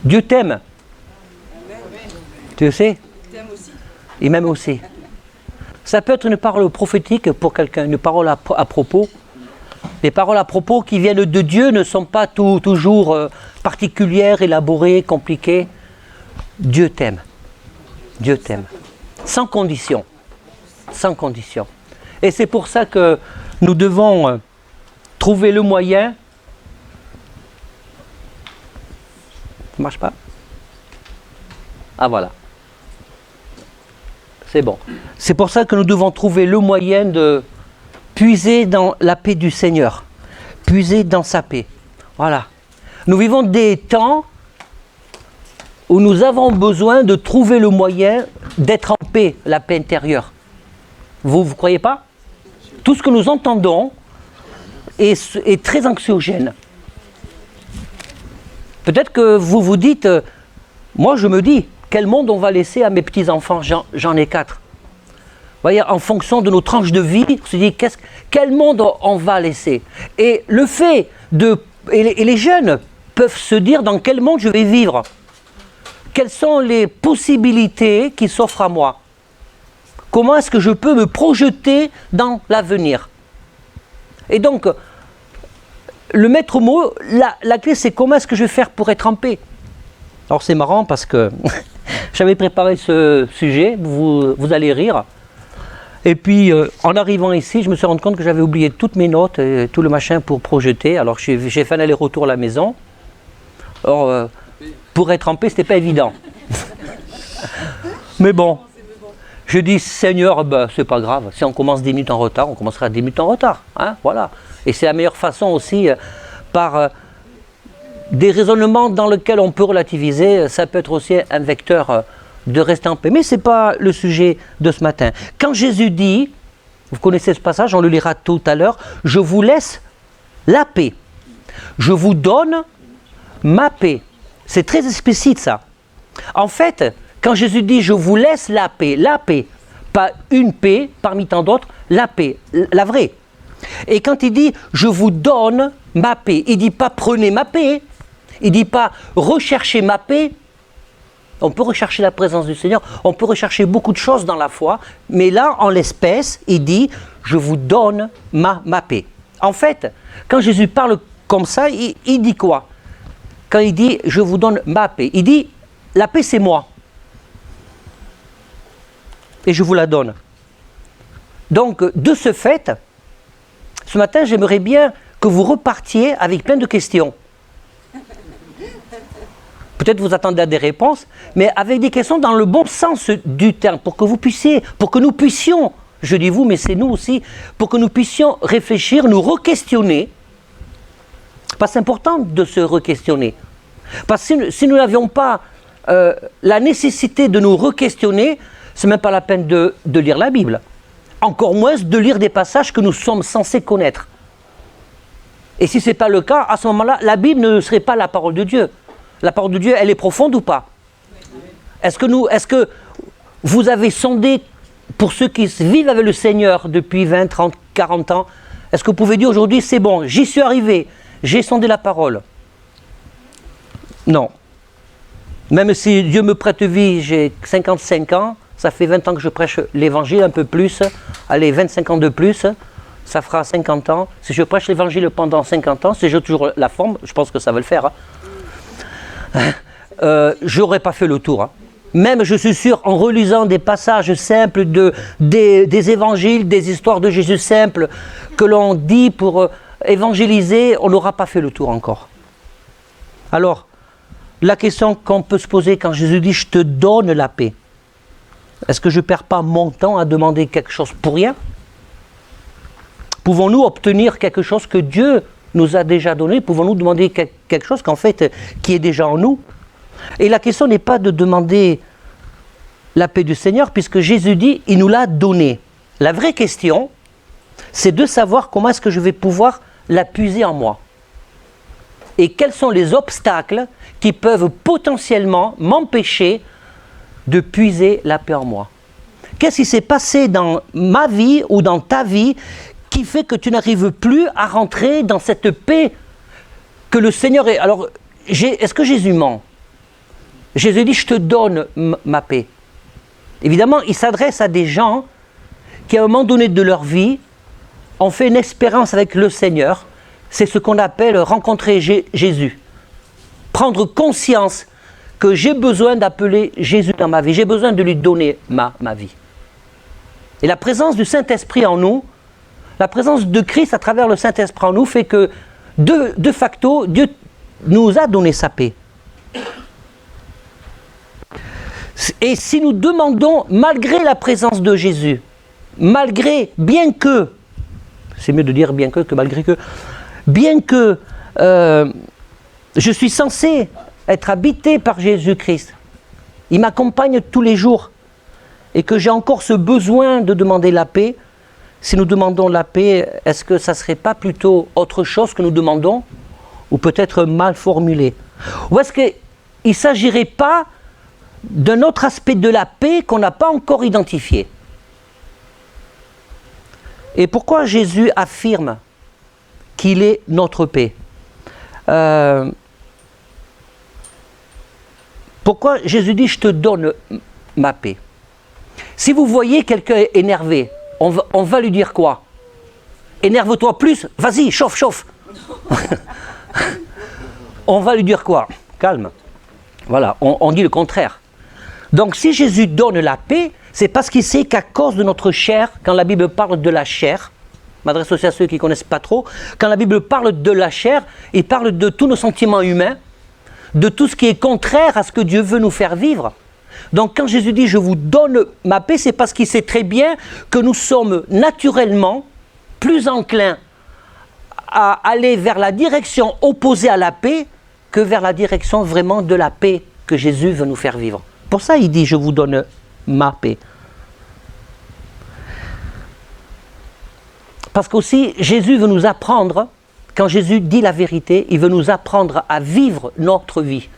Dieu t'aime. Tu le sais? Il m'aime aussi. Ça peut être une parole prophétique pour quelqu'un, une parole à propos. Les paroles à propos qui viennent de Dieu ne sont pas toujours particulières, élaborées, compliquées. Dieu t'aime. Dieu t'aime. Sans condition. Sans condition. Et c'est pour ça que nous devons trouver le moyen. Ça ne marche pas? Ah voilà. C'est bon. C'est pour ça que nous devons trouver le moyen de puiser dans la paix du Seigneur. Puiser dans sa paix. Voilà. Nous vivons des temps où nous avons besoin de trouver le moyen d'être en paix, la paix intérieure. Vous ne croyez pas? Tout ce que nous entendons est très anxiogène. Peut-être que vous vous dites, moi je me dis, quel monde on va laisser à mes petits-enfants? J'en ai 4. Vous voyez, en fonction de nos tranches de vie, on se dit, quel monde on va laisser? Et le fait et les jeunes peuvent se dire, dans quel monde je vais vivre? Quelles sont les possibilités qui s'offrent à moi? Comment est-ce que je peux me projeter dans l'avenir? Et donc, le maître mot, la clé, c'est comment est-ce que je vais faire pour être en paix? Alors c'est marrant parce que j'avais préparé ce sujet, vous allez rire. Et puis, en arrivant ici, je me suis rendu compte que j'avais oublié toutes mes notes et tout le machin pour projeter. Alors j'ai fait un aller-retour à la maison. Alors, pour être en paix, c'était pas évident. Mais bon, je dis, Seigneur, ben, c'est pas grave. Si on commence 10 minutes en retard, on commencera 10 minutes en retard. Hein, voilà. Et c'est la meilleure façon aussi, par des raisonnements dans lesquels on peut relativiser. Ça peut être aussi un vecteur de rester en paix. Mais ce n'est pas le sujet de ce matin. Quand Jésus dit, vous connaissez ce passage, on le lira tout à l'heure, je vous laisse la paix. Je vous donne ma paix. C'est très explicite ça. En fait, quand Jésus dit je vous laisse la paix, pas une paix parmi tant d'autres, la paix, la vraie. Et quand il dit je vous donne ma paix, il ne dit pas prenez ma paix, il ne dit pas recherchez ma paix. On peut rechercher la présence du Seigneur, on peut rechercher beaucoup de choses dans la foi, mais là, en l'espèce, il dit je vous donne ma paix. En fait, quand Jésus parle comme ça, il dit quoi? Quand il dit « je vous donne ma paix », il dit « la paix c'est moi ». Et je vous la donne. Donc, de ce fait, ce matin, j'aimerais bien que vous repartiez avec plein de questions. Peut-être vous attendez à des réponses, mais avec des questions dans le bon sens du terme, pour que nous puissions, je dis vous, mais c'est nous aussi, pour que nous puissions réfléchir, nous re-questionner. C'est important de se re-questionner. Parce que si nous n'avions pas la nécessité de nous re-questionner, ce n'est même pas la peine de lire la Bible. Encore moins de lire des passages que nous sommes censés connaître. Et si ce n'est pas le cas, à ce moment-là, la Bible ne serait pas la parole de Dieu. La parole de Dieu, elle est profonde ou pas? Est-ce que vous avez sondé, pour ceux qui vivent avec le Seigneur depuis 20, 30, 40 ans, est-ce que vous pouvez dire aujourd'hui, c'est bon, j'y suis arrivé, j'ai sondé la parole? Non. Même si Dieu me prête vie, j'ai 55 ans, ça fait 20 ans que je prêche l'évangile, un peu plus, allez, 25 ans de plus, ça fera 50 ans. Si je prêche l'évangile pendant 50 ans, si j'ai toujours la forme, je pense que ça va le faire, j'aurais pas fait le tour. Même, je suis sûr, en relisant des passages simples des évangiles, des histoires de Jésus simples, que l'on dit pour évangéliser, on n'aura pas fait le tour encore. Alors, la question qu'on peut se poser quand Jésus dit « je te donne la paix », est-ce que je ne perds pas mon temps à demander quelque chose pour rien? Pouvons-nous obtenir quelque chose que Dieu nous a déjà donné? Pouvons-nous demander quelque chose qu'en fait, qui est déjà en nous? Et la question n'est pas de demander la paix du Seigneur, puisque Jésus dit « il nous l'a donné ». La vraie question, c'est de savoir comment est-ce que je vais pouvoir la puiser en moi. Et quels sont les obstacles qui peuvent potentiellement m'empêcher de puiser la paix en moi. Qu'est-ce qui s'est passé dans ma vie ou dans ta vie qui fait que tu n'arrives plus à rentrer dans cette paix que le Seigneur est... Alors, est-ce que Jésus ment? Jésus dit, je te donne ma paix. Évidemment, il s'adresse à des gens qui, à un moment donné de leur vie, ont fait une expérience avec le Seigneur. C'est ce qu'on appelle rencontrer Jésus. Prendre conscience que j'ai besoin d'appeler Jésus dans ma vie. J'ai besoin de lui donner ma vie. Et la présence du Saint-Esprit en nous, la présence de Christ à travers le Saint-Esprit en nous fait que, de facto, Dieu nous a donné sa paix. Et si nous demandons, malgré la présence de Jésus, bien que, c'est mieux de dire bien que malgré que, bien que je suis censé être habité par Jésus-Christ, il m'accompagne tous les jours, et que j'ai encore ce besoin de demander la paix, si nous demandons la paix, est-ce que ça ne serait pas plutôt autre chose que nous demandons, ou peut-être mal formulé? Ou est-ce qu'il ne s'agirait pas d'un autre aspect de la paix qu'on n'a pas encore identifié? Et pourquoi Jésus affirme qu'il est notre paix? Pourquoi Jésus dit « je te donne ma paix ». Si vous voyez quelqu'un énervé, on va lui dire quoi? Énerve-toi plus, vas-y, chauffe. On va lui dire quoi? Calme. Voilà, on dit le contraire. Donc si Jésus donne la paix, c'est parce qu'il sait qu'à cause de notre chair, quand la Bible parle de la chair, je m'adresse aussi à ceux qui ne connaissent pas trop, quand la Bible parle de la chair, il parle de tous nos sentiments humains, de tout ce qui est contraire à ce que Dieu veut nous faire vivre. Donc quand Jésus dit « je vous donne ma paix », c'est parce qu'il sait très bien que nous sommes naturellement plus enclins à aller vers la direction opposée à la paix que vers la direction vraiment de la paix que Jésus veut nous faire vivre. Pour ça, il dit « je vous donne ma paix ». Parce qu'aussi, Jésus veut nous apprendre, quand Jésus dit la vérité, il veut nous apprendre à vivre notre vie.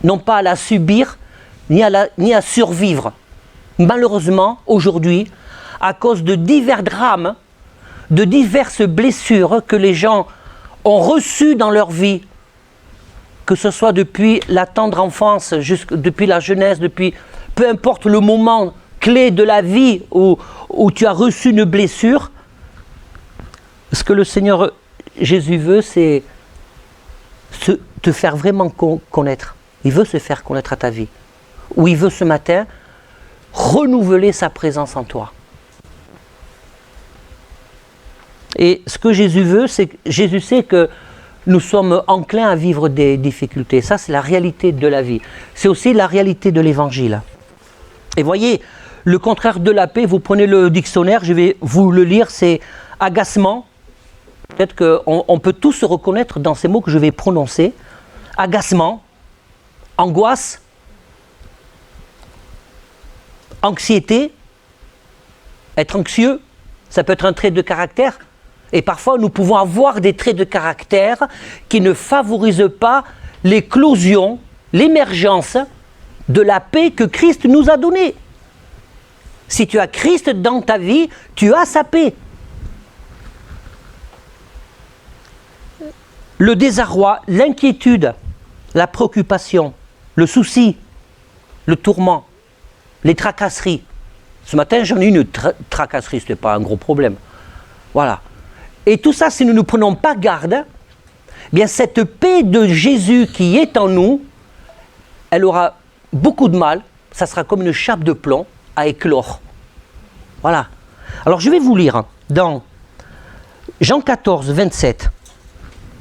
Non pas à la subir, ni à survivre. Malheureusement, aujourd'hui, à cause de divers drames, de diverses blessures que les gens ont reçues dans leur vie, que ce soit depuis la tendre enfance, depuis la jeunesse, depuis peu importe le moment clé de la vie où tu as reçu une blessure, ce que le Seigneur Jésus veut, c'est te faire vraiment connaître. Il veut se faire connaître à ta vie. Ou il veut ce matin renouveler sa présence en toi. Et ce que Jésus veut, c'est que Jésus sait que nous sommes enclins à vivre des difficultés. Ça, c'est la réalité de la vie. C'est aussi la réalité de l'Évangile. Et voyez, le contraire de la paix, vous prenez le dictionnaire, je vais vous le lire, c'est agacement. Peut-être qu'on peut tous se reconnaître dans ces mots que je vais prononcer. Agacement, angoisse, anxiété, être anxieux, ça peut être un trait de caractère. Et parfois, nous pouvons avoir des traits de caractère qui ne favorisent pas l'éclosion, l'émergence de la paix que Christ nous a donnée. Si tu as Christ dans ta vie, tu as sa paix. Le désarroi, l'inquiétude, la préoccupation, le souci, le tourment, les tracasseries. Ce matin, j'en ai eu une tracasserie, ce n'était pas un gros problème. Voilà. Et tout ça, si nous ne prenons pas garde, bien cette paix de Jésus qui est en nous, elle aura beaucoup de mal, ça sera comme une chape de plomb à éclore. Voilà. Alors je vais vous lire dans Jean 14, 27,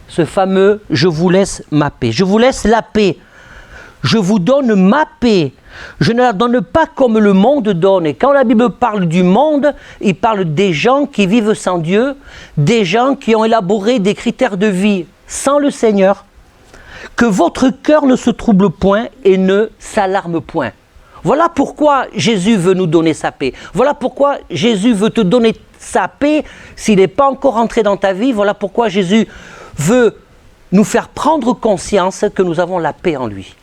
ce fameux « Je vous laisse ma paix ». Je vous laisse la paix. Je vous donne ma paix. Je ne la donne pas comme le monde donne. Et quand la Bible parle du monde, il parle des gens qui vivent sans Dieu, des gens qui ont élaboré des critères de vie sans le Seigneur. Que votre cœur ne se trouble point et ne s'alarme point. Voilà pourquoi Jésus veut nous donner sa paix. Voilà pourquoi Jésus veut te donner sa paix s'il n'est pas encore entré dans ta vie. Voilà pourquoi Jésus veut nous faire prendre conscience que nous avons la paix en lui.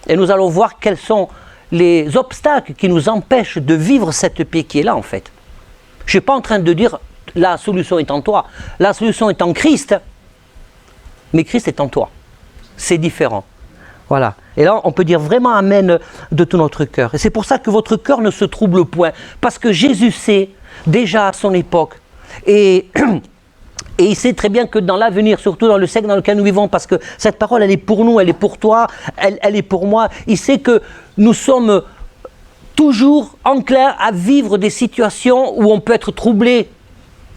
Et nous allons voir quels sont les obstacles qui nous empêchent de vivre cette paix qui est là en fait. Je ne suis pas en train de dire la solution est en toi. La solution est en Christ, mais Christ est en toi. C'est différent. Voilà. Et là, on peut dire vraiment Amen de tout notre cœur. Et c'est pour ça que votre cœur ne se trouble point. Parce que Jésus sait, déjà à son époque, et il sait très bien que dans l'avenir, surtout dans le siècle dans lequel nous vivons, parce que cette parole, elle est pour nous, elle est pour toi, elle est pour moi. Il sait que nous sommes toujours enclins à vivre des situations où on peut être troublé,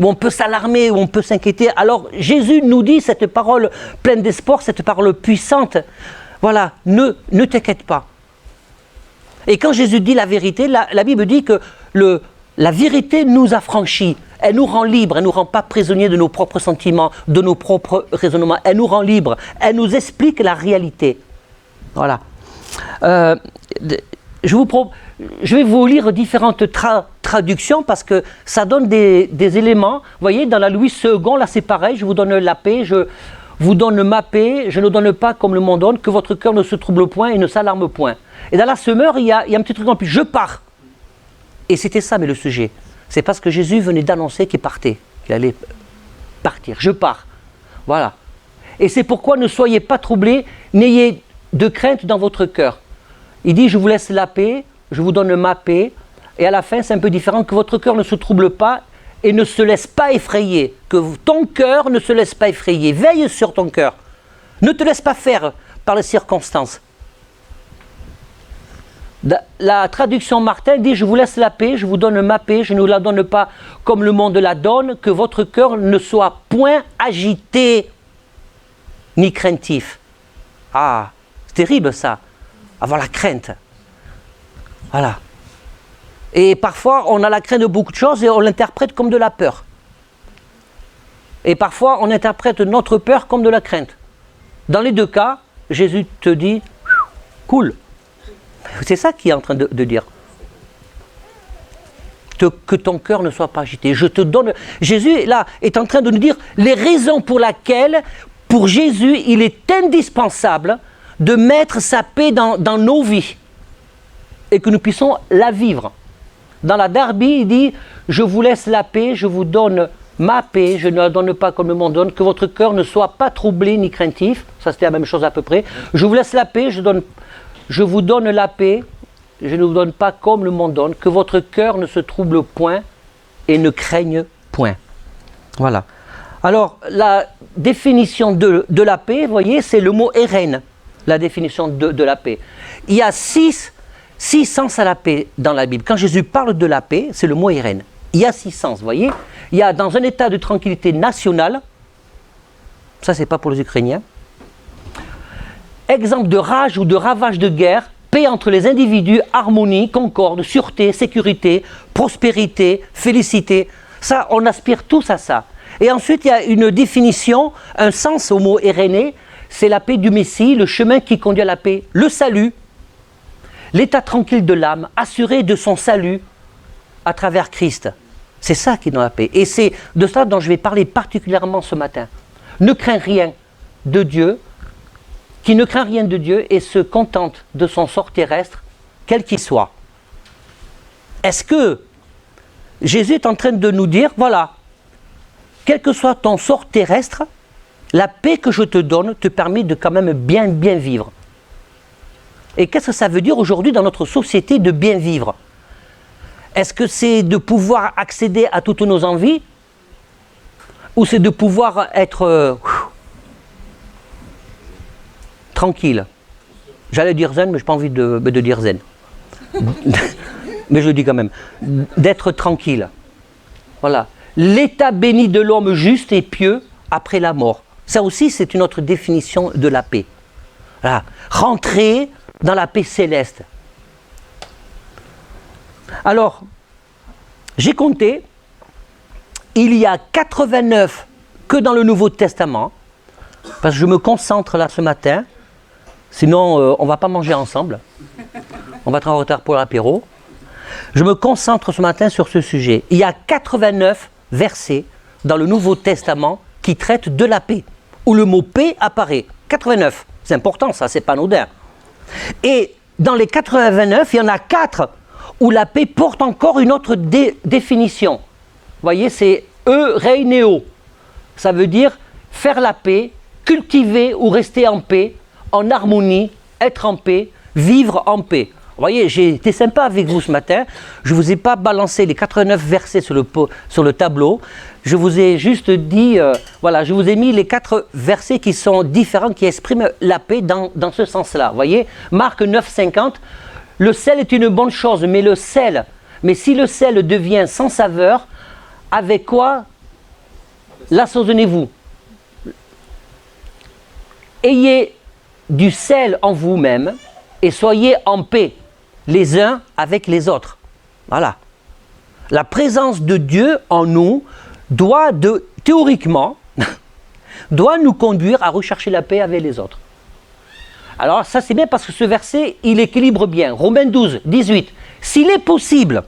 où on peut s'alarmer, où on peut s'inquiéter. Alors Jésus nous dit cette parole pleine d'espoir, cette parole puissante. Voilà, ne t'inquiète pas. Et quand Jésus dit la vérité, la Bible dit que la vérité nous affranchit. Elle nous rend libres, elle ne nous rend pas prisonniers de nos propres sentiments, de nos propres raisonnements. Elle nous rend libres, elle nous explique la réalité. Voilà. Je vais vous lire différentes traductions parce que ça donne des éléments. Vous voyez, dans la Louis II, là c'est pareil, je vous donne la paix, je vous donne ma paix, je ne donne pas comme le monde donne, que votre cœur ne se trouble point et ne s'alarme point. Et dans la Semeur, il y a un petit truc en plus, je pars. Et c'était ça, mais le sujet. C'est parce que Jésus venait d'annoncer qu'il partait, qu'il allait partir. Je pars. Voilà. Et c'est pourquoi ne soyez pas troublés, n'ayez de crainte dans votre cœur. Il dit, je vous laisse la paix, je vous donne ma paix. Et à la fin, c'est un peu différent, que votre cœur ne se trouble pas et ne se laisse pas effrayer. Que ton cœur ne se laisse pas effrayer. Veille sur ton cœur. Ne te laisse pas faire par les circonstances. La traduction Martin dit, je vous laisse la paix, je vous donne ma paix, je ne vous la donne pas comme le monde la donne, que votre cœur ne soit point agité ni craintif. Ah, c'est terrible ça, avoir la crainte. Voilà. Et parfois, on a la crainte de beaucoup de choses et on l'interprète comme de la peur. Et parfois, on interprète notre peur comme de la crainte. Dans les deux cas, Jésus te dit, cool. C'est ça qu'il est en train de dire. Que ton cœur ne soit pas agité. Je te donne. Jésus, là, est en train de nous dire les raisons pour lesquelles, pour Jésus, il est indispensable de mettre sa paix dans nos vies et que nous puissions la vivre. Dans la Darby, il dit, je vous laisse la paix, je vous donne ma paix, je ne la donne pas comme le monde donne, que votre cœur ne soit pas troublé ni craintif. Ça, c'était la même chose à peu près. Je vous laisse la paix, je vous donne la paix, je ne vous donne pas comme le monde donne, que votre cœur ne se trouble point et ne craigne point. Voilà. Alors, la définition de la paix, vous voyez, c'est le mot Eren, la définition de la paix. Il y a six sens à la paix dans la Bible. Quand Jésus parle de la paix, c'est le mot Eren. Il y a 6 sens, vous voyez. Il y a dans un état de tranquillité nationale, ça c'est pas pour les Ukrainiens, exemple de rage ou de ravage de guerre, paix entre les individus, harmonie, concorde, sûreté, sécurité, prospérité, félicité. Ça, on aspire tous à ça. Et ensuite, il y a une définition, un sens au mot Irénée, c'est la paix du Messie, le chemin qui conduit à la paix, le salut, l'état tranquille de l'âme, assuré de son salut à travers Christ. C'est ça qui est dans la paix. Et c'est de ça dont je vais parler particulièrement ce matin. Ne crains rien de Dieu, qui ne craint rien de Dieu et se contente de son sort terrestre, quel qu'il soit. Est-ce que Jésus est en train de nous dire, voilà, quel que soit ton sort terrestre, la paix que je te donne te permet de quand même bien vivre. Et qu'est-ce que ça veut dire aujourd'hui dans notre société de bien vivre? Est-ce que c'est de pouvoir accéder à toutes nos envies? Ou c'est de pouvoir être tranquille? J'allais dire zen, mais je n'ai pas envie de dire zen. Mais je le dis quand même. D'être tranquille. Voilà. L'état béni de l'homme juste et pieux après la mort. Ça aussi, c'est une autre définition de la paix. Voilà. Rentrer dans la paix céleste. Alors, j'ai compté, il y a 89 que dans le Nouveau Testament, parce que je me concentre là ce matin, sinon on ne va pas manger ensemble, on va être en retard pour l'apéro. Je me concentre ce matin sur ce sujet. Il y a 89 versets dans le Nouveau Testament qui traitent de la paix, où le mot paix apparaît. 89, c'est important ça, c'est pas anodin. Et dans les 89, il y en a 4 où la paix porte encore une autre définition. Vous voyez, c'est reinéo. Ça veut dire faire la paix, cultiver ou rester en paix, en harmonie, être en paix, vivre en paix. Vous voyez, j'ai été sympa avec vous ce matin. Je ne vous ai pas balancé les 89 versets sur le tableau. Je vous ai juste dit, voilà, je vous ai mis les 4 versets qui sont différents, qui expriment la paix dans ce sens-là. Vous voyez, Marc 9, 50, le sel est une bonne chose, mais si le sel devient sans saveur, avec quoi l'assaisonnez-vous? Ayez du sel en vous-même et soyez en paix les uns avec les autres. Voilà. La présence de Dieu en nous théoriquement, doit nous conduire à rechercher la paix avec les autres. Alors ça c'est bien parce que ce verset, il équilibre bien. Romains 12, 18. S'il est possible,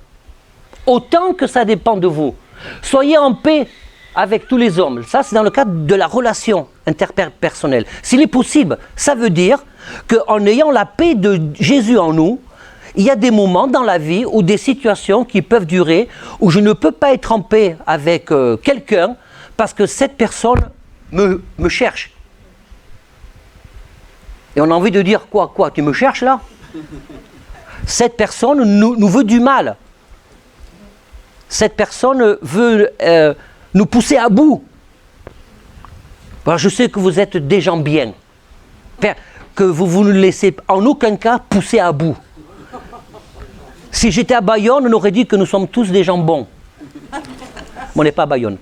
autant que ça dépend de vous, soyez en paix avec tous les hommes. Ça c'est dans le cadre de la relation interpersonnelle. S'il est possible, ça veut dire qu'en ayant la paix de Jésus en nous, il y a des moments dans la vie ou des situations qui peuvent durer où je ne peux pas être en paix avec quelqu'un parce que cette personne me cherche. Et on a envie de dire quoi, tu me cherches là? Cette personne nous veut du mal. Cette personne veut nous pousser à bout. Alors je sais que vous êtes des gens bien, que vous ne laissez en aucun cas pousser à bout. Si j'étais à Bayonne, on aurait dit que nous sommes tous des gens bons. Mais on n'est pas à Bayonne.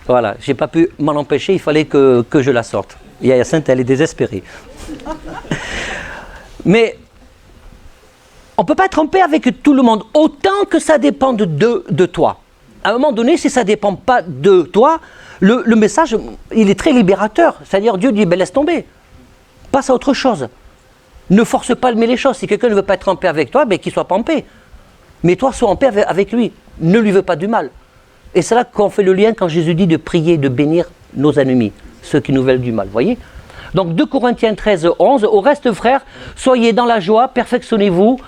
Voilà, je n'ai pas pu m'en empêcher, il fallait que je la sorte. Hyacinthe, elle est désespérée. Mais on ne peut pas être en paix avec tout le monde, autant que ça dépend de toi. À un moment donné, si ça ne dépend pas de toi, le message, il est très libérateur. C'est-à-dire, Dieu dit, ben, laisse tomber, passe à autre chose. Ne force pas les choses. Si quelqu'un ne veut pas être en paix avec toi, ben, qu'il ne soit pas en paix. Mais toi, sois en paix avec lui. Ne lui veux pas du mal. Et c'est là qu'on fait le lien quand Jésus dit de prier, de bénir nos ennemis, ceux qui nous veulent du mal. Voyez? Donc 2 Corinthiens 13, 11. Au reste, frères, soyez dans la joie, perfectionnez-vous.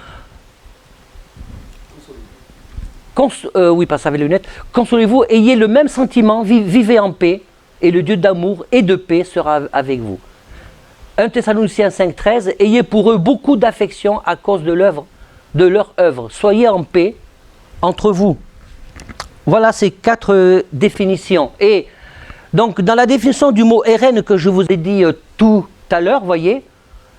Oui, passez avec les lunettes. Consolez-vous, ayez le même sentiment, vivez en paix, et le Dieu d'amour et de paix sera avec vous. 1 Thessaloniciens 5, 13, ayez pour eux beaucoup d'affection à cause de leur œuvre. Soyez en paix entre vous. Voilà ces 4 définitions. Et donc, dans la définition du mot RN que je vous ai dit tout à l'heure, voyez,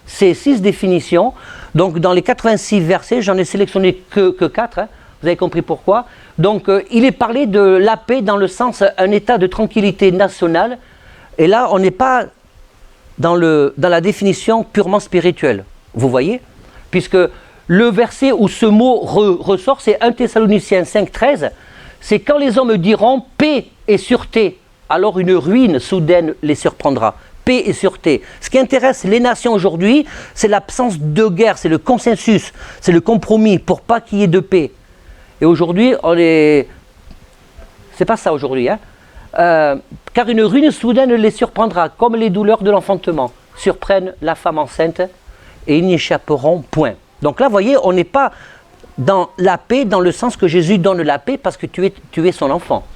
c'est 6 définitions. Donc, dans les 86 versets, j'en ai sélectionné que 4. Hein. Vous avez compris pourquoi. Donc, il est parlé de la paix dans le sens un état de tranquillité nationale. Et là, on n'est pas dans la définition purement spirituelle. Vous voyez? Puisque le verset où ce mot ressort, c'est 1 Thessaloniciens 5, 13. C'est quand les hommes diront paix et sûreté, alors une ruine soudaine les surprendra. Paix et sûreté. Ce qui intéresse les nations aujourd'hui, c'est l'absence de guerre, c'est le consensus, c'est le compromis pour pas qu'il y ait de paix. Et aujourd'hui, c'est pas ça aujourd'hui, hein. Car une ruine soudaine les surprendra, comme les douleurs de l'enfantement surprennent la femme enceinte, et ils n'y échapperont point. Donc là, vous voyez, on n'est pas dans la paix, dans le sens que Jésus donne la paix parce que tu es son enfant.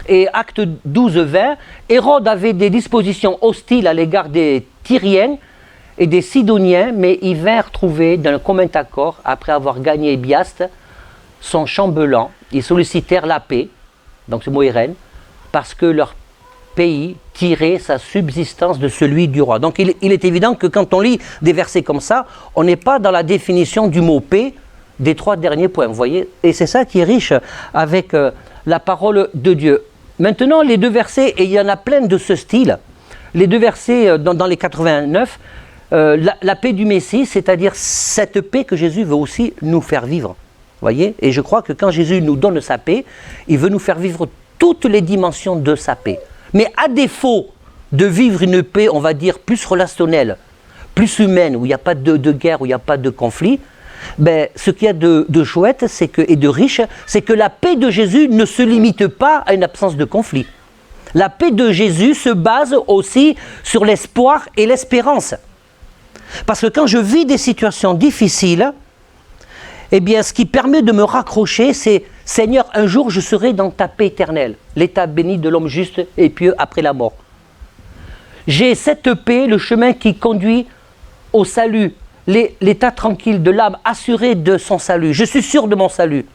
Et acte 12, 20, Hérode avait des dispositions hostiles à l'égard des Tyriens et des Sidoniens, mais ils vinrent trouver d'un commun accord, après avoir gagné Biaste, son chambellan. Ils sollicitèrent la paix, donc ce mot est reine, parce que leur pays tirait sa subsistance de celui du roi. Donc il est évident que quand on lit des versets comme ça, on n'est pas dans la définition du mot paix des 3 derniers points, vous voyez. Et c'est ça qui est riche avec la parole de Dieu. Maintenant, les 2 versets, et il y en a plein de ce style, les 2 versets dans les 89, la paix du Messie, c'est-à-dire cette paix que Jésus veut aussi nous faire vivre. Voyez. Et je crois que quand Jésus nous donne sa paix, il veut nous faire vivre toutes les dimensions de sa paix. Mais à défaut de vivre une paix, on va dire, plus relationnelle, plus humaine, où il n'y a pas de guerre, où il n'y a pas de conflit, ben, ce qu'il y a de chouette et de riche, c'est que la paix de Jésus ne se limite pas à une absence de conflit. La paix de Jésus se base aussi sur l'espoir et l'espérance. Parce que quand je vis des situations difficiles, eh bien, ce qui permet de me raccrocher, c'est « Seigneur, un jour je serai dans ta paix éternelle, l'état béni de l'homme juste et pieux après la mort. » J'ai cette paix, le chemin qui conduit au salut, l'état tranquille de l'âme, assuré de son salut. Je suis sûr de mon salut.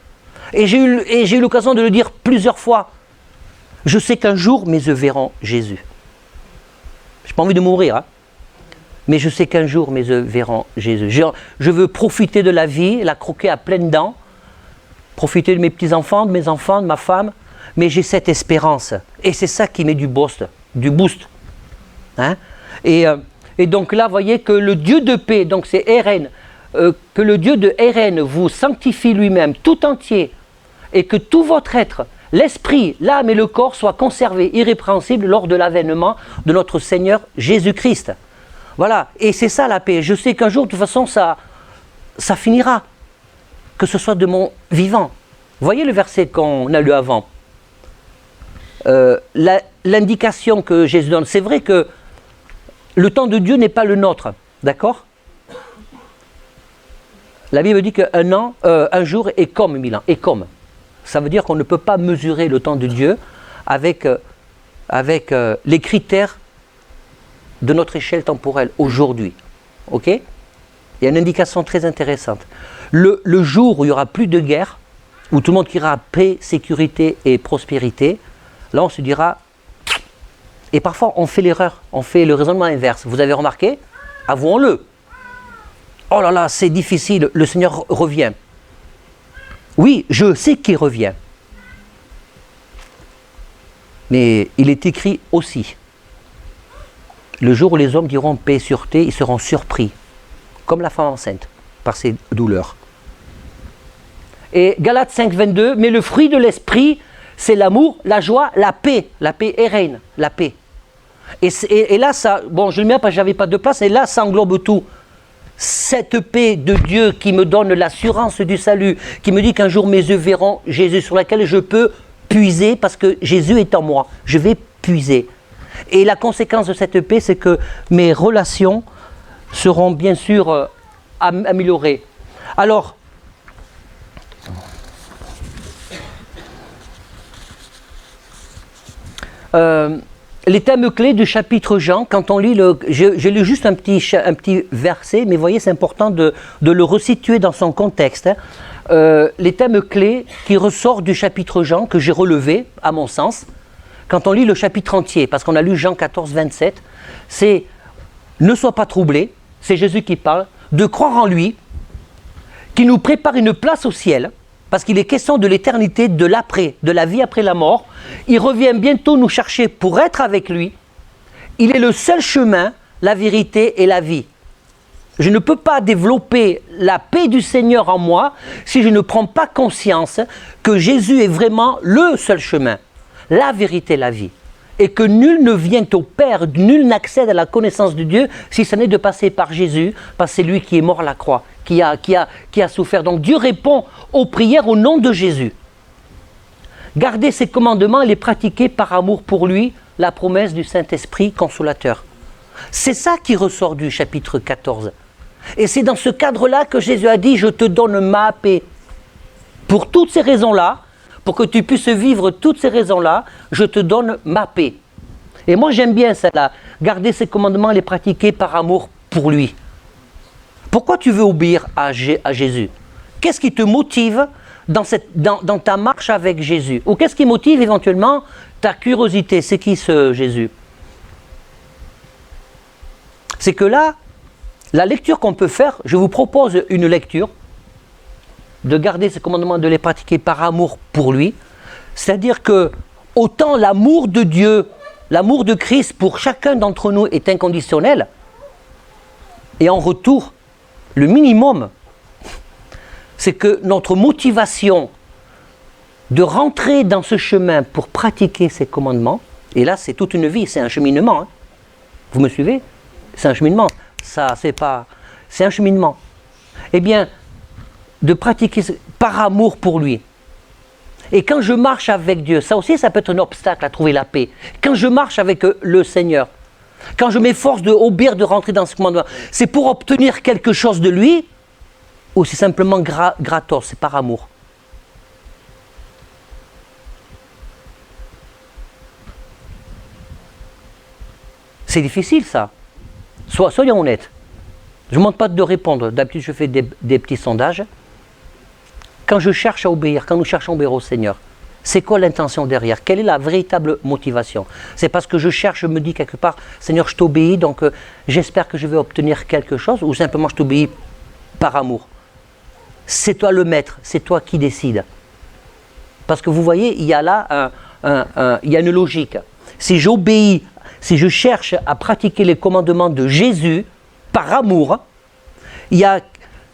Et j'ai eu l'occasion de le dire plusieurs fois. Je sais qu'un jour, mes yeux verront Jésus. Je n'ai pas envie de mourir, hein. Mais je sais qu'un jour, mes yeux verront Jésus. Je veux profiter de la vie, la croquer à pleines dents, profiter de mes petits-enfants, de mes enfants, de ma femme, mais j'ai cette espérance. Et c'est ça qui met du boost. Hein? Et donc là, vous voyez que le Dieu de paix, donc c'est Eren, que le Dieu de Eren vous sanctifie lui-même tout entier, et que tout votre être, l'esprit, l'âme et le corps soient conservés irrépréhensibles lors de l'avènement de notre Seigneur Jésus-Christ. Voilà, et c'est ça la paix. Je sais qu'un jour, de toute façon, ça finira, que ce soit de mon vivant. Voyez le verset qu'on a lu avant. L'indication que Jésus donne, c'est vrai que le temps de Dieu n'est pas le nôtre, d'accord? La Bible dit un jour est comme 1000 ans, est comme. Ça veut dire qu'on ne peut pas mesurer le temps de Dieu avec les critères de notre échelle temporelle aujourd'hui. Ok? Il y a une indication très intéressante. Le jour où il n'y aura plus de guerre, où tout le monde criera paix, sécurité et prospérité, là on se dira, et parfois on fait l'erreur, on fait le raisonnement inverse. Vous avez remarqué? Avouons-le. Oh là là, c'est difficile, le Seigneur revient. Oui, je sais qu'il revient. Mais il est écrit aussi, le jour où les hommes diront paix et sûreté, ils seront surpris, comme la femme enceinte, par ses douleurs. Et Galates 5, 22, mais le fruit de l'esprit, c'est l'amour, la joie, la paix Erein, la paix. Et là, ça, bon, je le mets parce que je n'avais pas de place, et là, ça englobe tout. Cette paix de Dieu qui me donne l'assurance du salut, qui me dit qu'un jour mes yeux verront Jésus, sur laquelle je peux puiser, parce que Jésus est en moi, je vais puiser. Et la conséquence de cette paix, c'est que mes relations seront bien sûr améliorées. Alors, les thèmes clés du chapitre Jean, quand on lit je lis juste un petit verset, mais vous voyez, c'est important de le resituer dans son contexte. Hein. Les thèmes clés qui ressortent du chapitre Jean, que j'ai relevé, à mon sens, quand on lit le chapitre entier, parce qu'on a lu Jean 14, 27, c'est « Ne sois pas troublé », c'est Jésus qui parle, de croire en lui, qui nous prépare une place au ciel, parce qu'il est question de l'éternité, de l'après, de la vie après la mort. Il revient bientôt nous chercher pour être avec lui. Il est le seul chemin, la vérité et la vie. Je ne peux pas développer la paix du Seigneur en moi si je ne prends pas conscience que Jésus est vraiment le seul chemin, la vérité, la vie. Et que nul ne vient au Père, nul n'accède à la connaissance de Dieu si ce n'est de passer par Jésus, parce que c'est lui qui est mort à la croix, qui a souffert. Donc Dieu répond aux prières au nom de Jésus. Garder ses commandements et les pratiquer par amour pour lui, la promesse du Saint-Esprit consolateur. C'est ça qui ressort du chapitre 14. Et c'est dans ce cadre-là que Jésus a dit « Je te donne ma paix ». Pour toutes ces raisons-là, pour que tu puisses vivre toutes ces raisons-là, je te donne ma paix. Et moi j'aime bien celle-là, garder ses commandements et les pratiquer par amour pour lui. Pourquoi tu veux obéir à Jésus? Qu'est-ce qui te motive dans ta marche avec Jésus? Ou qu'est-ce qui motive éventuellement ta curiosité? C'est qui ce Jésus? C'est que là, la lecture qu'on peut faire, je vous propose une lecture, de garder ses commandements, de les pratiquer par amour pour lui. C'est-à-dire que autant l'amour de Dieu, l'amour de Christ pour chacun d'entre nous est inconditionnel, et en retour, le minimum, c'est que notre motivation de rentrer dans ce chemin pour pratiquer ces commandements, et là c'est toute une vie, c'est un cheminement. Hein. Vous me suivez? C'est un cheminement. Ça, c'est un cheminement. Eh bien, de pratiquer par amour pour lui. Et quand je marche avec Dieu, ça aussi, ça peut être un obstacle à trouver la paix. Quand je marche avec le Seigneur, quand je m'efforce d'obéir, de rentrer dans ce commandement, c'est pour obtenir quelque chose de lui, ou c'est simplement gratos, c'est par amour. C'est difficile ça. Soyons honnêtes. Je ne demande pas de répondre. D'habitude, je fais des petits sondages. Quand je cherche à obéir, quand nous cherchons à obéir au Seigneur, c'est quoi l'intention derrière? Quelle est la véritable motivation? C'est parce que je cherche, je me dis quelque part, Seigneur, je t'obéis, donc j'espère que je vais obtenir quelque chose, ou simplement je t'obéis par amour. C'est toi le maître, c'est toi qui décides. Parce que vous voyez, il y a là il y a une logique. Si j'obéis, si je cherche à pratiquer les commandements de Jésus par amour, il y a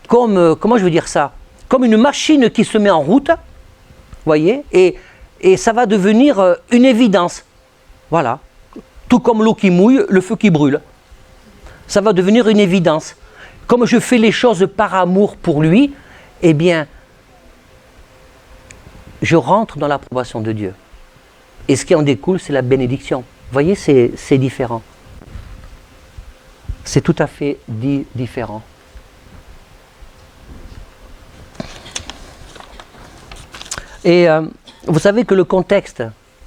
comme, comment je veux dire ça, comme une machine qui se met en route, voyez, et ça va devenir une évidence. Voilà. Tout comme l'eau qui mouille, le feu qui brûle. Ça va devenir une évidence. Comme je fais les choses par amour pour lui, eh bien, je rentre dans l'approbation de Dieu. Et ce qui en découle, c'est la bénédiction. Vous voyez, c'est différent. C'est tout à fait différent. Et vous savez que le contexte,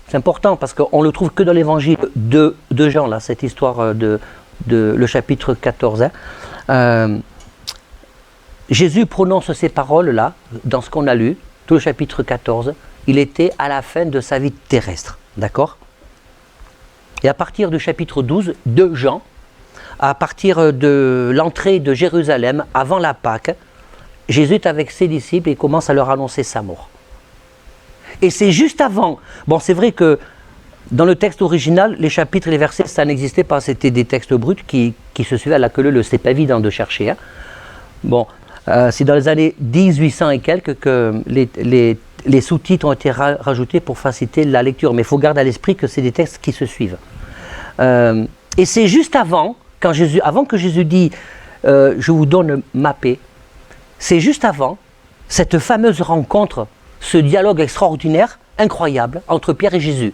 c'est important parce qu'on ne le trouve que dans l'évangile de Jean, là, cette histoire de le chapitre 14. Jésus prononce ces paroles-là, dans ce qu'on a lu, tout le chapitre 14, il était à la fin de sa vie terrestre, d'accord? Et à partir du chapitre 12 de Jean, à partir de l'entrée de Jérusalem, avant la Pâque, Jésus est avec ses disciples et commence à leur annoncer sa mort. Et c'est juste avant, bon c'est vrai que dans le texte original, les chapitres et les versets, ça n'existait pas, c'était des textes bruts qui se suivaient à la queue leu, c'est pas évident de chercher. Hein. Bon, c'est dans les années 1800 et quelques que les sous-titres ont été rajoutés pour faciliter la lecture, mais il faut garder à l'esprit que c'est des textes qui se suivent. Et c'est juste avant, avant que Jésus dit « Je vous donne ma paix », c'est juste avant cette fameuse rencontre, ce dialogue extraordinaire, incroyable, entre Pierre et Jésus.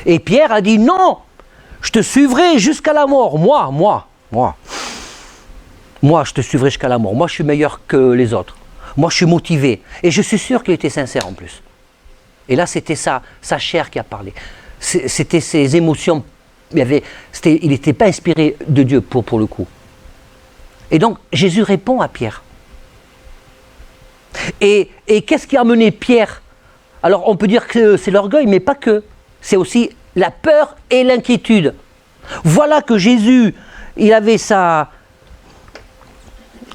Et Pierre a dit « Non, je te suivrai jusqu'à la mort, moi, je te suivrai jusqu'à la mort, moi je suis meilleur que les autres, moi je suis motivé. » Et je suis sûr qu'il était sincère en plus. Et là c'était sa chair qui a parlé, c'était ses émotions, il n'était pas inspiré de Dieu pour le coup. Et donc Jésus répond à Pierre. Et qu'est-ce qui a amené Pierre? Alors on peut dire que c'est l'orgueil, mais pas que. C'est aussi la peur et l'inquiétude. Voilà que Jésus, il avait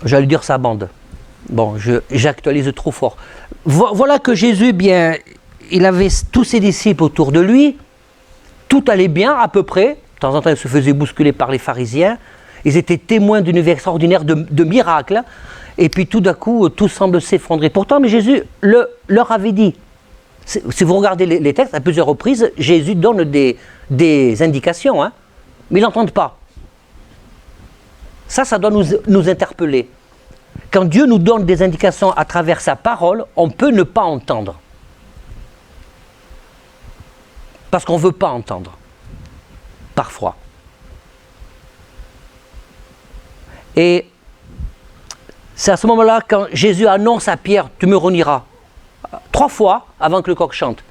j'allais dire sa bande. Bon, j'actualise trop fort. Voilà que Jésus, bien, il avait tous ses disciples autour de lui. Tout allait bien à peu près. De temps en temps, il se faisait bousculer par les pharisiens. Ils étaient témoins d'une vie extraordinaire de miracles. Et puis tout d'un coup, tout semble s'effondrer. Pourtant, mais Jésus leur avait dit. Si vous regardez les textes, à plusieurs reprises, Jésus donne des indications, hein, mais ils n'entendent pas. Ça doit nous interpeller. Quand Dieu nous donne des indications à travers sa parole, on peut ne pas entendre. Parce qu'on ne veut pas entendre. Parfois. Et c'est à ce moment-là, quand Jésus annonce à Pierre, tu me renieras, 3 fois avant que le coq chante.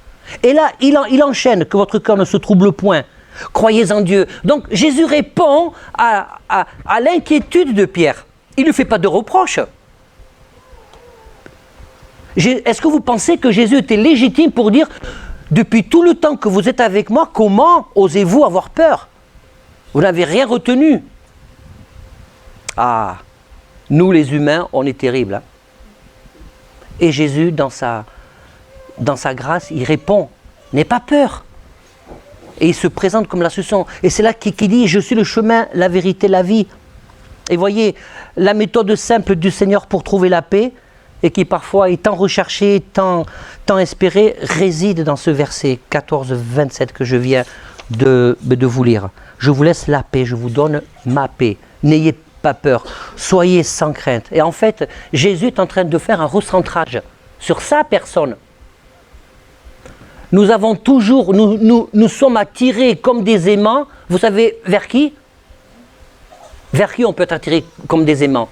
Et là, il enchaîne, que votre cœur ne se trouble point. Croyez en Dieu. Donc Jésus répond à l'inquiétude de Pierre. Il ne lui fait pas de reproche. Est-ce que vous pensez que Jésus était légitime pour dire, depuis tout le temps que vous êtes avec moi, comment osez-vous avoir peur? Vous n'avez rien retenu. Ah, nous les humains, on est terribles. Hein? Et Jésus, dans sa grâce, il répond, n'aie pas peur. Et il se présente comme la solution. Et c'est là qu'il dit, je suis le chemin, la vérité, la vie. Et voyez, la méthode simple du Seigneur pour trouver la paix, et qui parfois est tant recherchée, tant espérée, réside dans ce verset 14-27 que je viens de vous lire. Je vous laisse la paix, je vous donne ma paix. N'ayez pas peur, soyez sans crainte. Et en fait, Jésus est en train de faire un recentrage sur sa personne. Nous avons toujours, nous sommes attirés comme des aimants, vous savez vers qui? Vers qui on peut être attiré comme des aimants?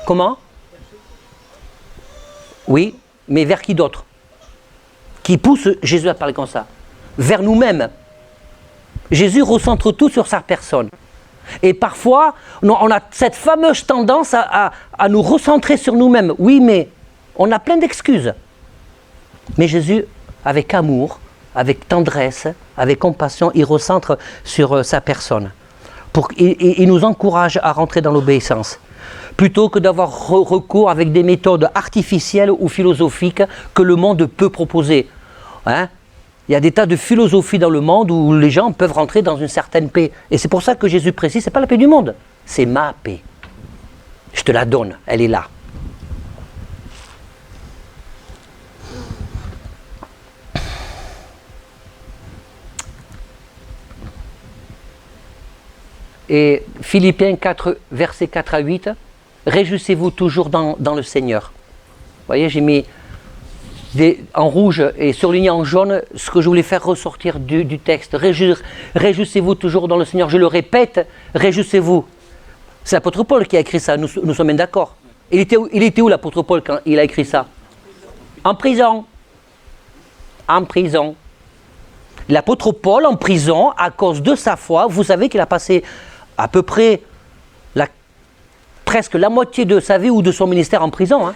Comment? Oui, mais vers qui d'autre? Qui pousse Jésus à parler comme ça? Vers nous-mêmes. Jésus recentre tout sur sa personne. Et parfois, on a cette fameuse tendance à nous recentrer sur nous-mêmes. Oui, mais on a plein d'excuses. Mais Jésus, avec amour, avec tendresse, avec compassion, il recentre sur sa personne. Il nous encourage à rentrer dans l'obéissance. Plutôt que d'avoir recours avec des méthodes artificielles ou philosophiques que le monde peut proposer. Hein? Il y a des tas de philosophies dans le monde où les gens peuvent rentrer dans une certaine paix. Et c'est pour ça que Jésus précise, ce n'est pas la paix du monde, c'est ma paix. Je te la donne, elle est là. Et Philippiens 4, versets 4 à 8, réjouissez-vous toujours dans le Seigneur. Vous voyez, j'ai mis en rouge et surligné en jaune ce que je voulais faire ressortir du texte. Réjouissez-vous toujours dans le Seigneur. Je le répète, réjouissez-vous. C'est l'apôtre Paul qui a écrit ça, nous sommes bien d'accord. Il était où l'apôtre Paul quand il a écrit ça? En prison. En prison. L'apôtre Paul en prison, à cause de sa foi, vous savez qu'il a passé à peu près presque la moitié de sa vie ou de son ministère en prison. Hein.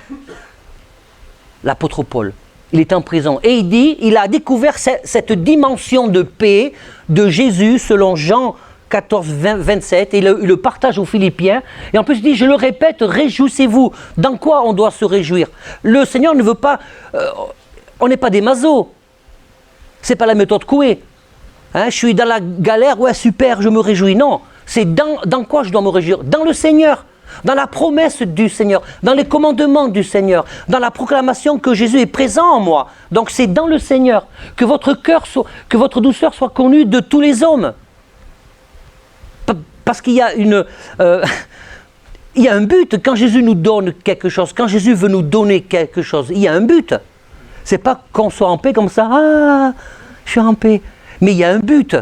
L'apôtre Paul, il est en prison. Et il dit, il a découvert cette dimension de paix de Jésus selon Jean 14, 27. Et il le partage aux Philippiens. Et en plus, il dit, je le répète, réjouissez-vous. Dans quoi on doit se réjouir? Le Seigneur ne veut pas... on n'est pas des masos. C'est pas la méthode Coué. Hein, je suis dans la galère, ouais super, je me réjouis. Non, c'est dans quoi je dois me réjouir? Dans le Seigneur, dans la promesse du Seigneur, dans les commandements du Seigneur, dans la proclamation que Jésus est présent en moi. Donc c'est dans le Seigneur que votre cœur, que votre douceur soit connue de tous les hommes. Parce qu'il y a il y a un but quand Jésus nous donne quelque chose, quand Jésus veut nous donner quelque chose, il y a un but. C'est pas qu'on soit en paix comme ça, ah, je suis en paix. Mais il y a un but.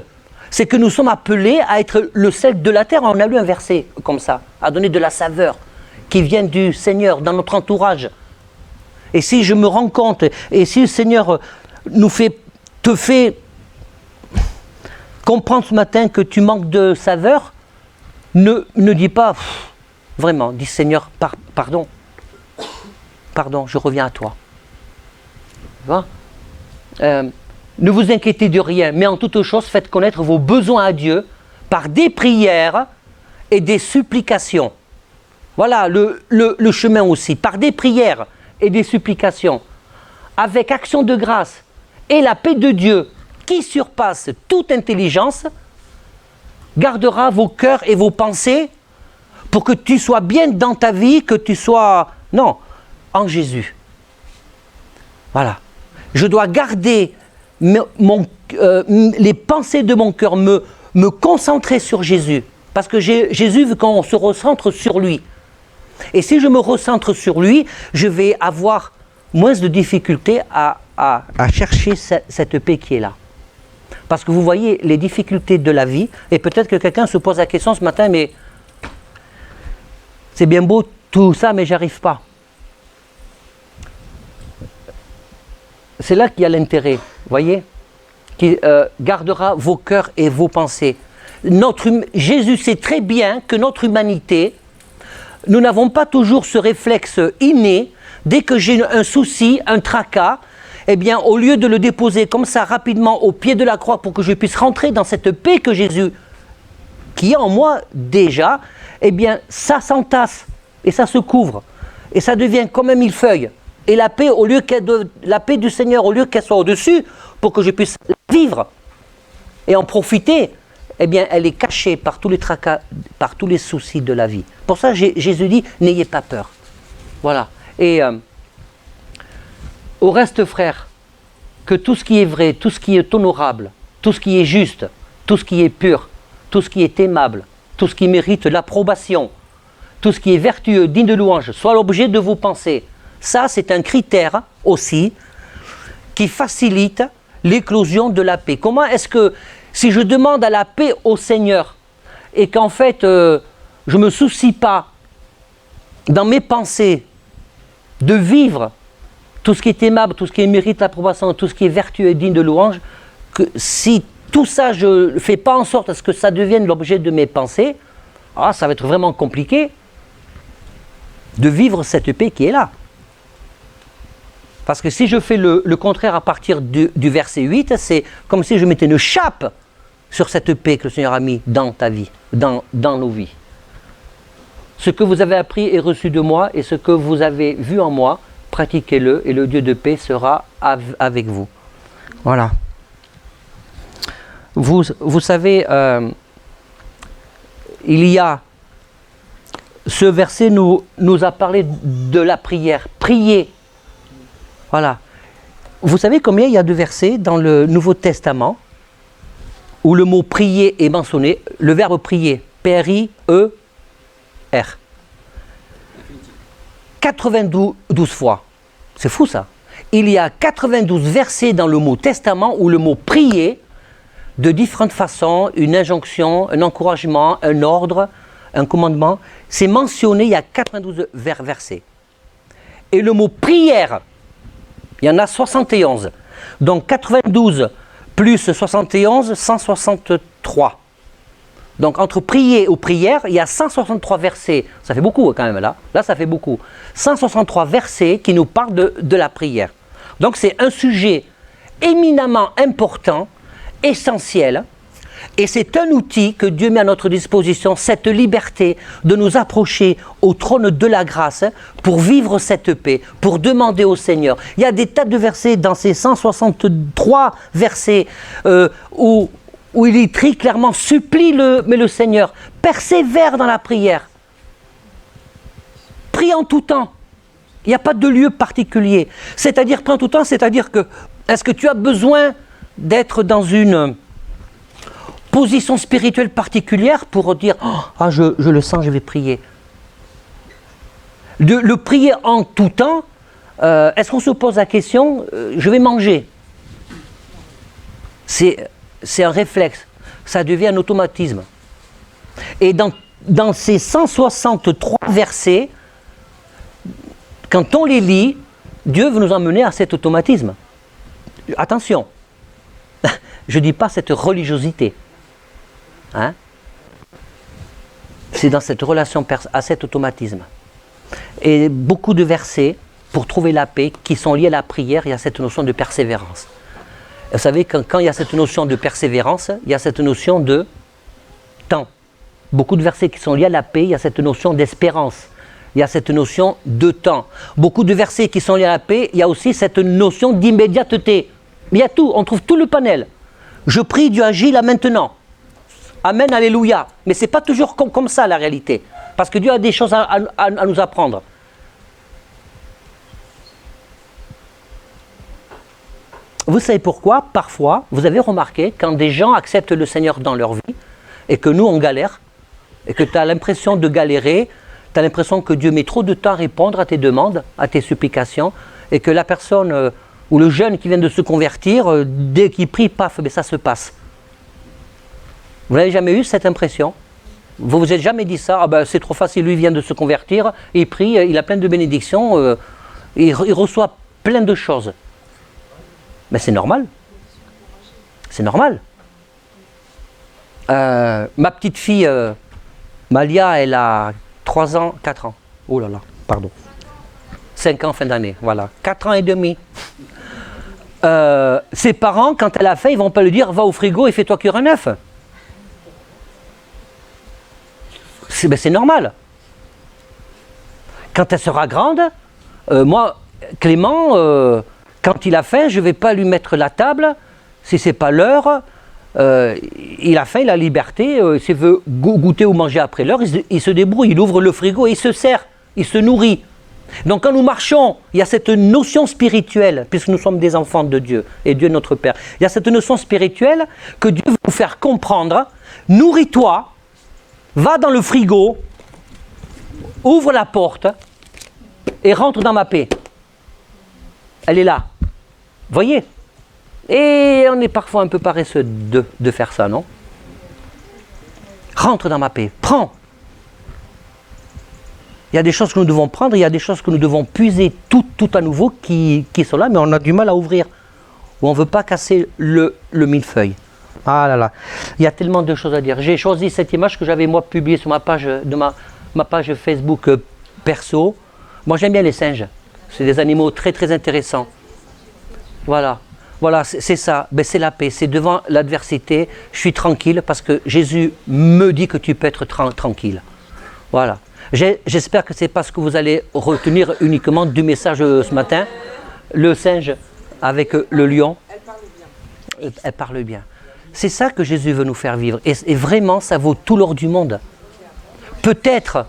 C'est que nous sommes appelés à être le sel de la terre. On a lu un verset comme ça, à donner de la saveur qui vient du Seigneur dans notre entourage. Et si je me rends compte, et si le Seigneur te fait comprendre ce matin que tu manques de saveur, ne dis pas, vraiment, dis Seigneur, pardon, je reviens à toi. Ne vous inquiétez de rien, mais en toute chose, faites connaître vos besoins à Dieu par des prières et des supplications. Voilà le chemin aussi, par des prières et des supplications, avec action de grâce et la paix de Dieu qui surpasse toute intelligence, gardera vos cœurs et vos pensées pour que tu sois bien dans ta vie, que tu sois, en Jésus. Voilà. Je dois garder les pensées de mon cœur, me concentrer sur Jésus. Parce que Jésus veut qu'on se recentre sur lui. Et si je me recentre sur lui, je vais avoir moins de difficultés à chercher cette paix qui est là. Parce que vous voyez les difficultés de la vie, et peut-être que quelqu'un se pose la question ce matin, mais c'est bien beau tout ça, mais j'arrive pas. C'est là qu'il y a l'intérêt, voyez, qui gardera vos cœurs et vos pensées. Jésus sait très bien que notre humanité, nous n'avons pas toujours ce réflexe inné. Dès que j'ai un souci, un tracas, eh bien, au lieu de le déposer comme ça rapidement au pied de la croix pour que je puisse rentrer dans cette paix que Jésus, qui est en moi déjà, eh bien, ça s'entasse et ça se couvre. Et ça devient comme un millefeuille. Et la paix, la paix du Seigneur, au lieu qu'elle soit au-dessus, pour que je puisse vivre et en profiter, eh bien, elle est cachée par tous les tracas, par tous les soucis de la vie. Pour ça, Jésus dit, n'ayez pas peur. Voilà. Et au reste, frères, que tout ce qui est vrai, tout ce qui est honorable, tout ce qui est juste, tout ce qui est pur, tout ce qui est aimable, tout ce qui mérite l'approbation, tout ce qui est vertueux, digne de louange, soit l'objet de vos pensées. Ça, c'est un critère aussi qui facilite l'éclosion de la paix. Comment est-ce que, si je demande à la paix au Seigneur et qu'en fait, je ne me soucie pas dans mes pensées de vivre tout ce qui est aimable, tout ce qui mérite l'approbation, tout ce qui est vertueux et digne de louange, que si tout ça, je ne fais pas en sorte à ce que ça devienne l'objet de mes pensées, ça va être vraiment compliqué de vivre cette paix qui est là. Parce que si je fais le contraire à partir du verset 8, c'est comme si je mettais une chape sur cette paix que le Seigneur a mis dans ta vie, dans nos vies. Ce que vous avez appris et reçu de moi et ce que vous avez vu en moi, pratiquez-le et le Dieu de paix sera avec vous. Voilà. Vous savez, il y a, ce verset nous a parlé de la prière. Prier. Voilà. Vous savez combien il y a de versets dans le Nouveau Testament où le mot prier est mentionné, le verbe prier, P-R-I-E-R. 92 fois. C'est fou ça. Il y a 92 versets dans le mot testament où le mot prier, de différentes façons, une injonction, un encouragement, un ordre, un commandement, c'est mentionné, il y a 92 versets. Et le mot prière, il y en a 71. Donc 92 plus 71, 163. Donc entre prier ou prière, il y a 163 versets. Ça fait beaucoup quand même là. Là, ça fait beaucoup. 163 versets qui nous parlent de la prière. Donc c'est un sujet éminemment important, essentiel. Et c'est un outil que Dieu met à notre disposition, cette liberté de nous approcher au trône de la grâce pour vivre cette paix, pour demander au Seigneur. Il y a des tas de versets dans ces 163 versets où il est très clairement, supplie le Seigneur, persévère dans la prière. Prie en tout temps. Il n'y a pas de lieu particulier. C'est-à-dire, prie en tout temps, c'est-à-dire que, est-ce que tu as besoin d'être dans une position spirituelle particulière pour dire « Ah, je le sens, je vais prier ». Le prier en tout temps, est-ce qu'on se pose la question « Je vais manger ». C'est un réflexe, ça devient un automatisme. Et dans ces 163 versets, quand on les lit, Dieu veut nous emmener à cet automatisme. Attention, je ne dis pas cette religiosité. Hein? C'est dans cette relation à cet automatisme. Et beaucoup de versets, pour trouver la paix, qui sont liés à la prière, il y a cette notion de persévérance. Vous savez, quand il y a cette notion de persévérance, il y a cette notion de temps. Beaucoup de versets qui sont liés à la paix, il y a cette notion d'espérance. Il y a cette notion de temps. Beaucoup de versets qui sont liés à la paix, il y a aussi cette notion d'immédiateté. Il y a tout, on trouve tout le panel. Je prie, Dieu agit là maintenant. Amen, alléluia. Mais ce n'est pas toujours comme ça la réalité. Parce que Dieu a des choses à nous apprendre. Vous savez pourquoi, parfois, vous avez remarqué, quand des gens acceptent le Seigneur dans leur vie, et que nous, on galère, et que tu as l'impression de galérer, tu as l'impression que Dieu met trop de temps à répondre à tes demandes, à tes supplications, et que la personne ou le jeune qui vient de se convertir, dès qu'il prie, paf, mais ça se passe. Vous n'avez jamais eu cette impression? Vous vous êtes jamais dit ça? Ah ben, c'est trop facile, lui vient de se convertir, il prie, il a plein de bénédictions, il reçoit plein de choses. Mais c'est normal. C'est normal. Ma petite fille, Malia, elle a 3 ans, 4 ans. Oh là là, pardon. 5 ans fin d'année, voilà. 4 ans et demi. Ses parents, quand elle a faim, ils ne vont pas lui dire « Va au frigo et fais-toi cuire un œuf ». C'est normal. Quand elle sera grande, moi, Clément, quand il a faim, je ne vais pas lui mettre la table, si ce n'est pas l'heure. Il a faim, il a la liberté, s'il veut goûter ou manger après l'heure, il se débrouille, il ouvre le frigo et il se sert, il se nourrit. Donc quand nous marchons, il y a cette notion spirituelle, puisque nous sommes des enfants de Dieu, et Dieu est notre Père. Il y a cette notion spirituelle que Dieu veut vous faire comprendre. Nourris-toi, va dans le frigo, ouvre la porte et rentre dans ma paix. Elle est là. Voyez? Et on est parfois un peu paresseux de faire ça, non? Rentre dans ma paix, prends. Il y a des choses que nous devons prendre, il y a des choses que nous devons puiser tout à nouveau qui sont là, mais on a du mal à ouvrir. Ou on ne veut pas casser le millefeuille. Ah là là, il y a tellement de choses à dire. J'ai choisi cette image que j'avais moi publiée sur ma page, ma page Facebook perso. Moi j'aime bien les singes. C'est des animaux très très intéressants. Voilà, voilà, c'est ça. Ben, c'est la paix. C'est devant l'adversité, je suis tranquille parce que Jésus me dit que tu peux être tranquille. Voilà. J'espère que c'est pas ce que vous allez retenir uniquement du message ce matin. Le singe avec le lion. Elle parle bien. Elle parle bien. C'est ça que Jésus veut nous faire vivre. Et vraiment, ça vaut tout l'or du monde. Peut-être,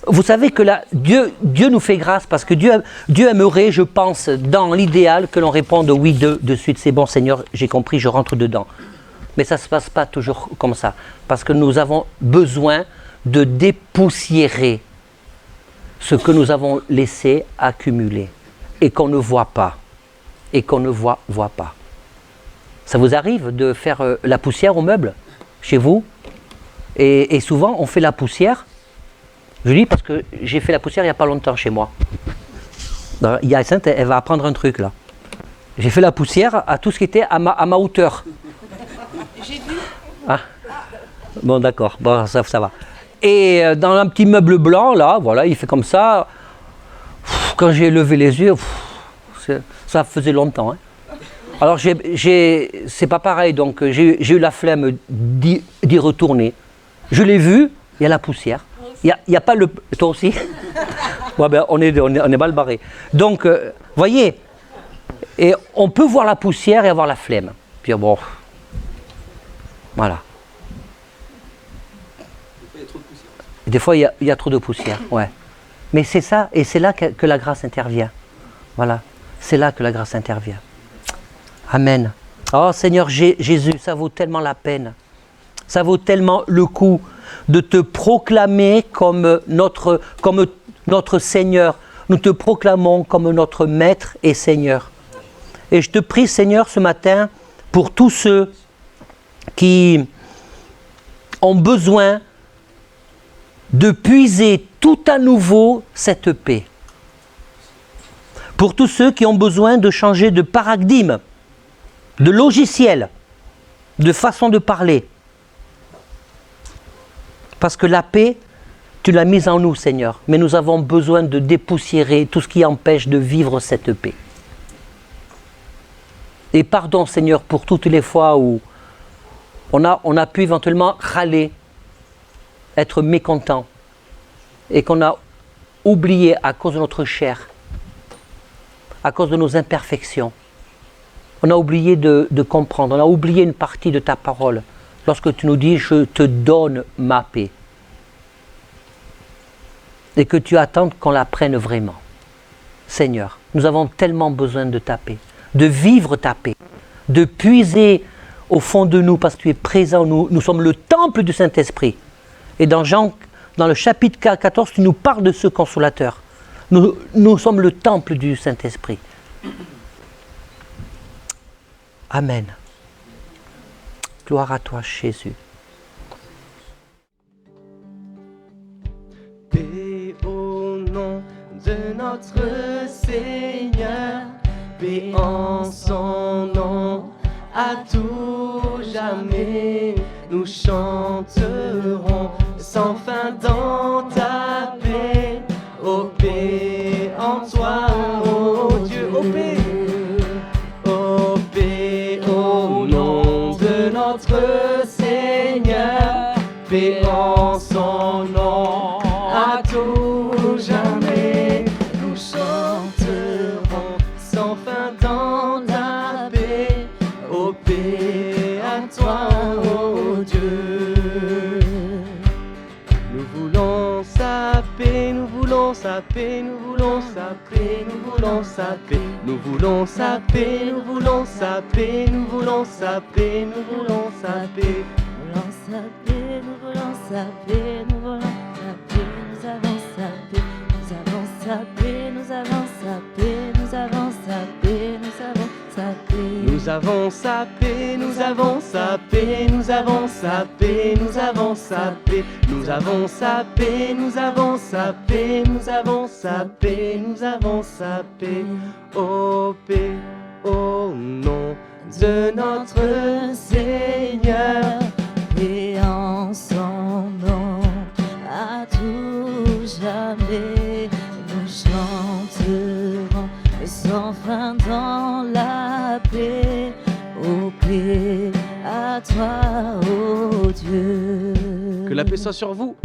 vous savez que là, Dieu nous fait grâce parce que Dieu aimerait, je pense, dans l'idéal, que l'on réponde oui de suite. C'est bon Seigneur, j'ai compris, je rentre dedans. Mais ça ne se passe pas toujours comme ça. Parce que nous avons besoin de dépoussiérer ce que nous avons laissé accumuler et qu'on ne voit pas. Et qu'on ne voit pas. Ça vous arrive de faire la poussière aux meubles chez vous et souvent on fait la poussière. Je dis parce que j'ai fait la poussière il n'y a pas longtemps chez moi. Hyacinthe, elle va apprendre un truc là. J'ai fait la poussière à tout ce qui était à ma hauteur. J'ai vu. Ah. Bon d'accord, bon, ça va. Et dans un petit meuble blanc là, voilà, il fait comme ça. Quand j'ai levé les yeux, ça faisait longtemps. Hein. Alors, c'est pas pareil, donc j'ai eu la flemme d'y retourner. Je l'ai vu, il y a la poussière. Il y a pas le... Toi aussi. Ouais, ben, on est mal barré. Donc, voyez, et on peut voir la poussière et avoir la flemme. Puis bon, voilà. Des fois, il y a trop de poussière, ouais. Mais c'est ça, et c'est là que la grâce intervient. Voilà, c'est là que la grâce intervient. Amen. Oh Seigneur Jésus, ça vaut tellement la peine. Ça vaut tellement le coup de te proclamer comme notre Seigneur. Nous te proclamons comme notre Maître et Seigneur. Et je te prie Seigneur ce matin pour tous ceux qui ont besoin de puiser tout à nouveau cette paix. Pour tous ceux qui ont besoin de changer de paradigme, de logiciel, de façon de parler. Parce que la paix, tu l'as mise en nous, Seigneur. Mais nous avons besoin de dépoussiérer tout ce qui empêche de vivre cette paix. Et pardon, Seigneur, pour toutes les fois où on a pu éventuellement râler, être mécontent, et qu'on a oublié à cause de notre chair, à cause de nos imperfections. On a oublié de comprendre, on a oublié une partie de ta parole. Lorsque tu nous dis, je te donne ma paix. Et que tu attends qu'on la prenne vraiment. Seigneur, nous avons tellement besoin de ta paix, de vivre ta paix, de puiser au fond de nous, parce que tu es présent, nous sommes le temple du Saint-Esprit. Et dans le chapitre 14, tu nous parles de ce consolateur. Nous sommes le temple du Saint-Esprit. Amen. Gloire à toi, Jésus. Paix au nom de notre Seigneur, paix en son nom, à tout jamais nous chanterons sans fin dans ta paix, ô paix en toi, ô Dieu, ô paix. Au nom de notre Seigneur, paix en son nom, à tout jamais nous chanterons sans fin dans ta paix, ô paix à toi, ô Dieu. Nous voulons sa paix, nous voulons sa paix, nous voulons sa paix, nous voulons sa paix. Nous voulons sa paix, nous voulons sa paix, nous voulons sa paix, nous voulons sa paix. Nous voulons sa paix, nous voulons sa paix, nous voulons sa paix, nous avons sa paix, nous avons sa paix, nous avons sa paix, nous avons sa paix, nous avons sa paix. Nous avons sa paix, nous avons sa paix, nous avons sa paix, nous avons sa paix, nous avons sa paix, nous avons sa paix, nous avons sa paix, nous avons sa paix, ô paix, au nom de notre Seigneur. Et en son nom, à tout jamais, nous chanterons et sans fin dans la paix. Ô paix, à toi, ô Dieu. Que la paix soit sur vous.